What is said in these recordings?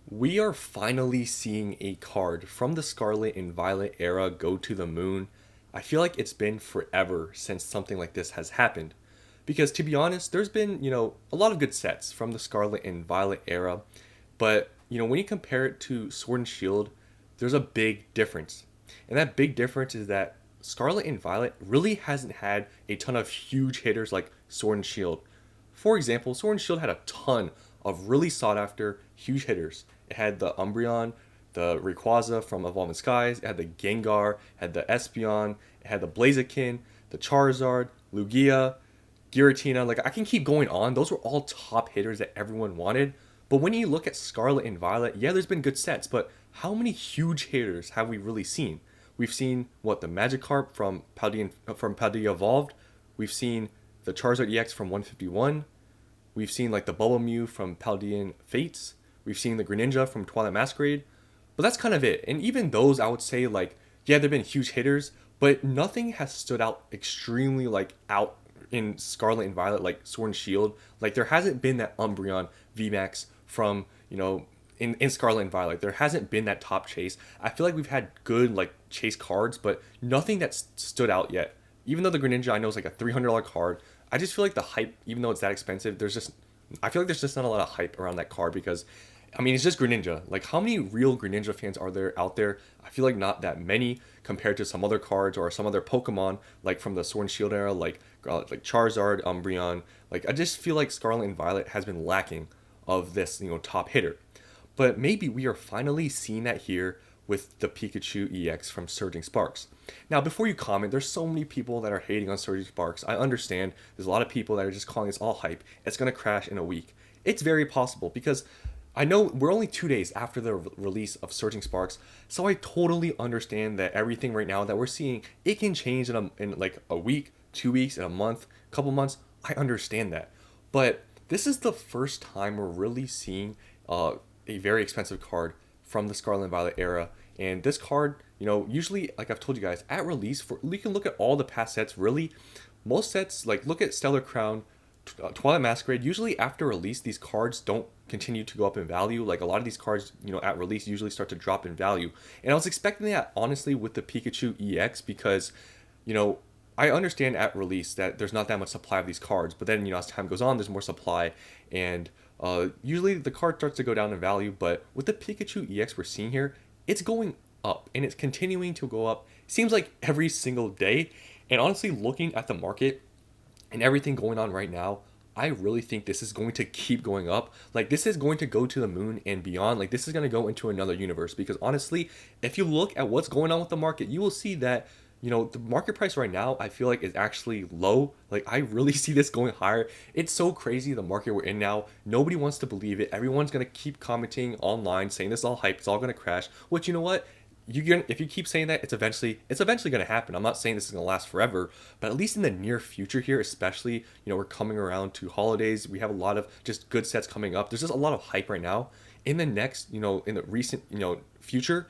We are finally seeing a card from the Scarlet and Violet era go to the moon. I feel like it's been forever since something like this has happened. Because to be honest, there's been, a lot of good sets from the Scarlet and Violet era. But, when you compare it to Sword and Shield, there's a big difference. And that big difference is that Scarlet and Violet really hasn't had a ton of huge hitters like Sword and Shield. For example, Sword and Shield had a ton of really sought after huge hitters. It had the Umbreon, the Rayquaza from Evolving Skies, it had the Gengar, it had the Espeon, it had the Blaziken, the Charizard, Lugia, Giratina. Like I can keep going on. Those were all top hitters that everyone wanted. But when you look at Scarlet and Violet, yeah, there's been good sets, but how many huge hitters have we really seen? We've seen what the Magikarp from Paldea Evolved. We've seen the Charizard EX from 151. We've seen like the Bubble Mew from Paldean Fates. We've seen the Greninja from Twilight Masquerade. But that's kind of it. And even those, I would say, like, yeah, they've been huge hitters, but nothing has stood out extremely, like, out in Scarlet and Violet, like Sword and Shield. Like, there hasn't been that Umbreon VMAX from, in Scarlet and Violet. There hasn't been that top chase. I feel like we've had good, like, chase cards, but nothing that's stood out yet. Even though the Greninja I know is like a $300 card, I just feel like the hype, even though it's that expensive, I feel like there's just not a lot of hype around that card because, I mean, it's just Greninja. Like, how many real Greninja fans are there out there? I feel like not that many compared to some other cards or some other Pokemon, like from the Sword and Shield era, like Charizard, Umbreon. Like, I just feel like Scarlet and Violet has been lacking of this, top hitter. But maybe we are finally seeing that here with the Pikachu EX from Surging Sparks. Now, before you comment, there's so many people that are hating on Surging Sparks. I understand there's a lot of people that are just calling this all hype. It's going to crash in a week. It's very possible because I know we're only 2 days after the release of Surging Sparks, so I totally understand that everything right now that we're seeing, it can change in like a week, 2 weeks, in a month, couple months. I understand that. But this is the first time we're really seeing a very expensive card from the Scarlet and Violet era. And this card, usually, like I've told you guys, at release, we can look at all the past sets. Really, most sets, like look at Stellar Crown, Twilight Masquerade. Usually, after release, these cards don't continue to go up in value. Like a lot of these cards, at release, usually start to drop in value. And I was expecting that honestly with the Pikachu EX because, you know, I understand at release that there's not that much supply of these cards, but then as time goes on, there's more supply, and usually the card starts to go down in value. But with the Pikachu EX we're seeing here, it's going up and it's continuing to go up. Seems like every single day. And honestly, looking at the market and everything going on right now, I really think this is going to keep going up. Like this is going to go to the moon and beyond. Like this is going to go into another universe because honestly, if you look at what's going on with the market, you will see that the market price right now, I feel like is actually low. Like I really see this going higher. It's so crazy the market we're in now. Nobody wants to believe it. Everyone's gonna keep commenting online saying this is all hype. It's all gonna crash. Which you know what? If you keep saying that, it's eventually gonna happen. I'm not saying this is gonna last forever, but at least in the near future here, especially we're coming around to holidays. We have a lot of just good sets coming up. There's just a lot of hype right now. In the next, in the recent, future,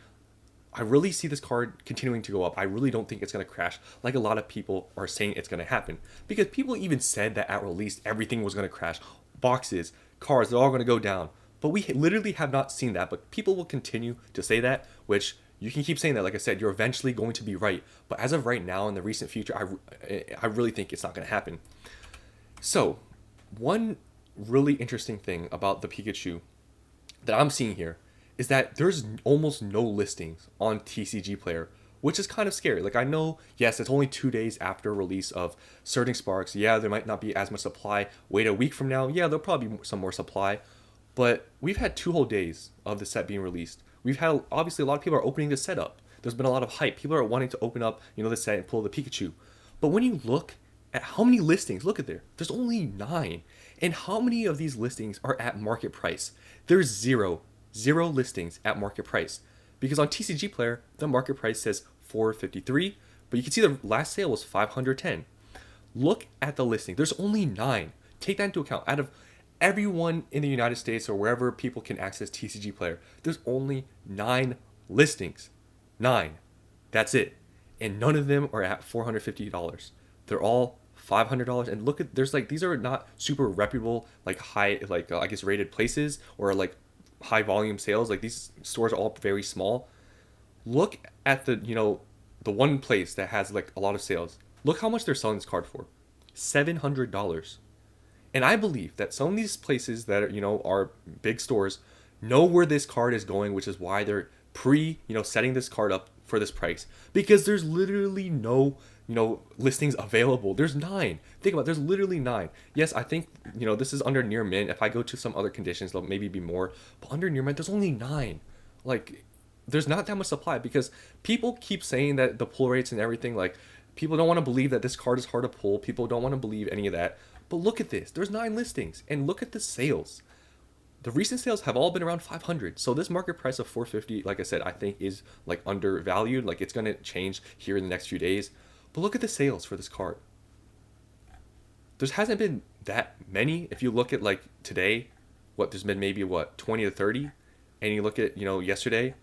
I really see this card continuing to go up. I really don't think it's going to crash like a lot of people are saying it's going to happen. Because people even said that at release everything was going to crash. Boxes, cards, they're all going to go down. But we literally have not seen that. But people will continue to say that, which you can keep saying that. Like I said, you're eventually going to be right. But as of right now, in the recent future, I really think it's not going to happen. So, one really interesting thing about the Pikachu that I'm seeing here is that there's almost no listings on TCG Player, which is kind of scary. Like I know, yes, it's only 2 days after release of Surging Sparks. Yeah, there might not be as much supply. Wait a week from now, yeah, there'll probably be some more supply. But we've had 2 whole days of the set being released. We've had obviously a lot of people are opening the set up. There's been a lot of hype. People are wanting to open up, the set and pull the Pikachu. But when you look at how many listings, look at there. There's only 9. And how many of these listings are at market price? There's zero listings at market price because on TCG Player the market price says 453, but you can see the last sale was 510. Look at the listing. There's only 9. Take that into account. Out of everyone in the United States or wherever people can access TCG Player, there's only 9 listings. 9. That's it. And none of them are at $450. They're all $500. And look at, there's like, these are not super reputable, like high, like I guess rated places or like high volume sales. Like these stores are all very small. Look at the the one place that has like a lot of sales. Look how much they're selling this card for, $700. And I believe that some of these places that are, are big stores know where this card is going, which is why they're setting this card up for this price, because there's literally no, listings available. There's 9. Think about it, there's literally 9. Yes, I think, this is under near mint. If I go to some other conditions, there'll maybe be more, but under near mint, there's only 9. Like, there's not that much supply because people keep saying that the pull rates and everything, like, people don't want to believe that this card is hard to pull. People don't want to believe any of that. But look at this. There's 9 listings. And look at the sales. The recent sales have all been around 500. So this market price of 450, like I said, I think is like undervalued. Like it's going to change here in the next few days. But look at the sales for this card. There hasn't been that many. If you look at like today, there's been maybe 20 to 30. And you look at, yesterday,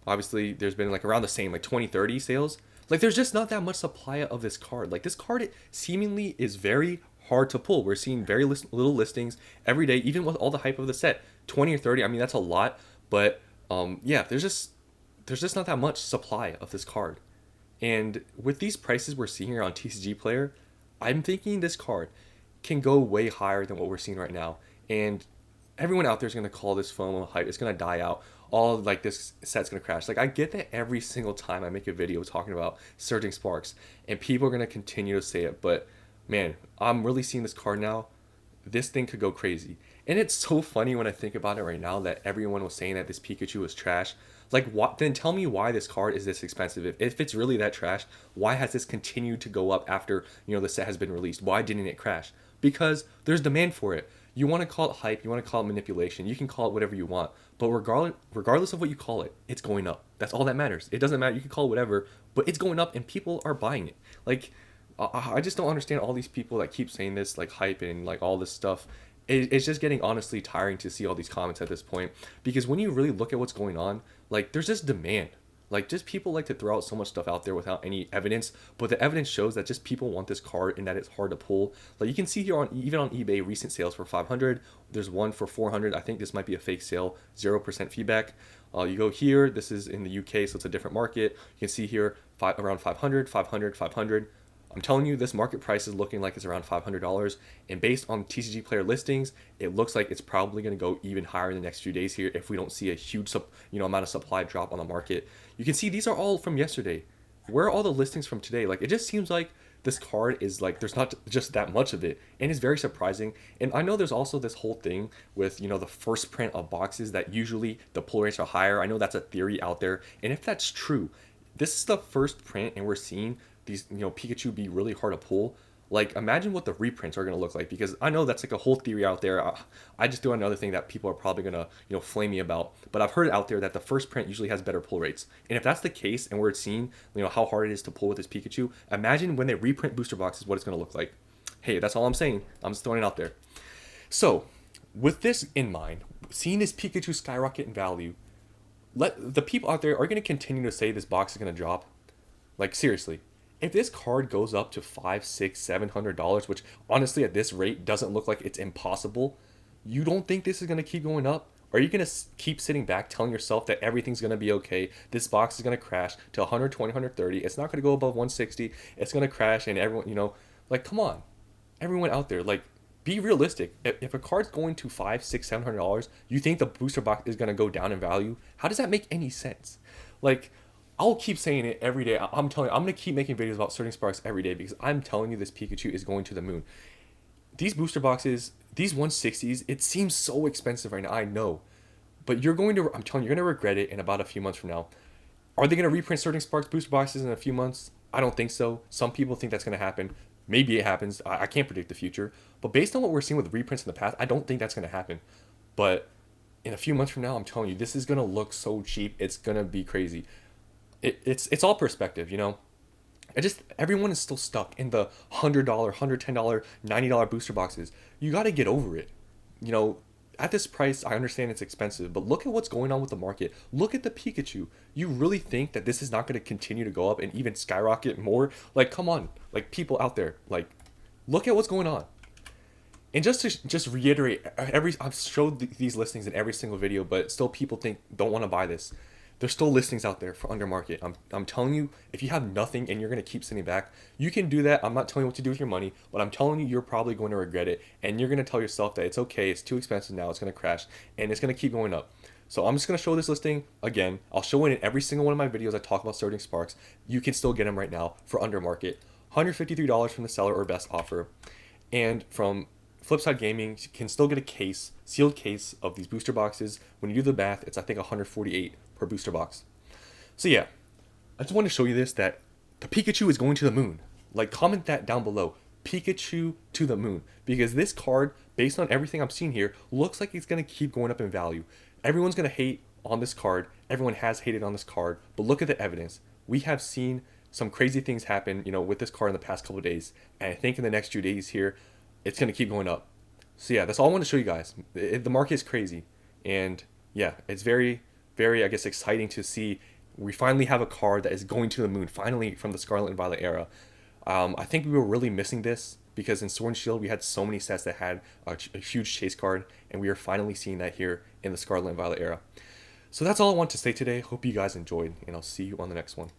obviously there's been like around the same, like 20, 30 sales. Like there's just not that much supply of this card. Like this card it seemingly is very hard to pull. We're seeing very little listings every day, even with all the hype of the set. 20 or 30, I mean that's a lot, but yeah, there's just not that much supply of this card. And with these prices we're seeing here on TCG Player, I'm thinking this card can go way higher than what we're seeing right now. And everyone out there is going to call this FOMO hype. It's going to die out. All like this set's going to crash. Like I get that every single time I make a video talking about Surging Sparks, and people are going to continue to say it, but man, I'm really seeing this card now. This thing could go crazy. And it's so funny when I think about it right now that everyone was saying that this Pikachu was trash. Like, what? Then tell me why this card is this expensive. If it's really that trash, why has this continued to go up after, the set has been released? Why didn't it crash? Because there's demand for it. You want to call it hype, you want to call it manipulation, you can call it whatever you want. But regardless of what you call it, it's going up. That's all that matters. It doesn't matter. You can call it whatever, but it's going up and people are buying it. Like, I just don't understand all these people that keep saying this, like hype and like all this stuff. It's just getting honestly tiring to see all these comments at this point, because when you really look at what's going on, like there's just demand. Like just people like to throw out so much stuff out there without any evidence, but the evidence shows that just people want this card and that it's hard to pull. Like you can see here even on eBay, recent sales for 500. There's one for 400. I think this might be a fake sale, 0% feedback. You go here, this is in the UK, so it's a different market. You can see here around 500, 500, 500. I'm telling you, this market price is looking like it's around $500, and based on TCG Player listings, it looks like it's probably going to go even higher in the next few days here if we don't see a huge amount of supply drop on the market. You can see these are all from yesterday. Where are all the listings from today? Like it just seems like this card is like there's not just that much of it, and it's very surprising. And I know there's also this whole thing with the first print of boxes that usually the pull rates are higher. I know that's a theory out there, and if that's true, this is the first print, and we're seeing these Pikachu be really hard to pull. Like imagine what the reprints are going to look like, because I know that's like a whole theory out there. I just do another thing that people are probably going to flame me about, but I've heard out there that the first print usually has better pull rates. And if that's the case and we're seeing how hard it is to pull with this Pikachu, imagine when they reprint booster boxes what it's going to look like. Hey, that's all I'm saying. I'm just throwing it out there. So with this in mind, seeing this Pikachu skyrocket in value, the people out there are going to continue to say this box is going to drop. Like seriously, if this card goes up to $500, $600, $700, which honestly at this rate doesn't look like it's impossible, you don't think this is going to keep going up? Are you going to keep sitting back telling yourself that everything's going to be okay? This box is going to crash to 120, 130. It's not going to go above 160. It's going to crash, and everyone, like, come on. Everyone out there, like, be realistic. If a card's going to $500, $600, $700, you think the booster box is going to go down in value? How does that make any sense? Like, I'll keep saying it every day. I'm telling you, I'm going to keep making videos about Surging Sparks every day, because I'm telling you this Pikachu is going to the moon. These booster boxes, these 160s, it seems so expensive right now, I know. But I'm telling you, you're going to regret it in about a few months from now. Are they going to reprint Surging Sparks booster boxes in a few months? I don't think so. Some people think that's going to happen. Maybe it happens. I can't predict the future. But based on what we're seeing with reprints in the past, I don't think that's going to happen. But in a few months from now, I'm telling you, this is going to look so cheap. It's going to be crazy. It's all perspective, everyone is still stuck in the $100, $110, $90 booster boxes. You got to get over it. At this price, I understand it's expensive, but look at what's going on with the market. Look at the Pikachu. You really think that this is not going to continue to go up and even skyrocket more? Like, come on, like people out there, like, look at what's going on. And just to just reiterate, I've showed these listings in every single video, but still people don't want to buy this. There's still listings out there for under market. I'm telling you, if you have nothing and you're gonna keep sitting back, you can do that. I'm not telling you what to do with your money, but I'm telling you, you're probably going to regret it, and you're gonna tell yourself that it's okay, it's too expensive now, it's gonna crash, and it's gonna keep going up. So I'm just gonna show this listing again. I'll show it in every single one of my videos. I talk about starting sparks. You can still get them right now for under market, $153 from the seller or best offer, and from Flipside Gaming you can still get a case, sealed case of these booster boxes. When you do the math, it's I think 148 per booster box. So yeah, I just want to show you this, that the Pikachu is going to the moon. Like, comment that down below. Pikachu to the moon. Because this card, based on everything I'm seeing here, looks like it's going to keep going up in value. Everyone's going to hate on this card. Everyone has hated on this card. But look at the evidence. We have seen some crazy things happen, with this card in the past couple of days. And I think in the next few days here, it's going to keep going up. So yeah, that's all I want to show you guys. The market is crazy. And yeah, it's very, very, I guess, exciting to see we finally have a card that is going to the moon, finally, from the Scarlet and Violet era. I think we were really missing this because in Sword and Shield we had so many sets that had a huge chase card, and we are finally seeing that here in the Scarlet and Violet era. So that's all I want to say today. Hope you guys enjoyed, and I'll see you on the next one.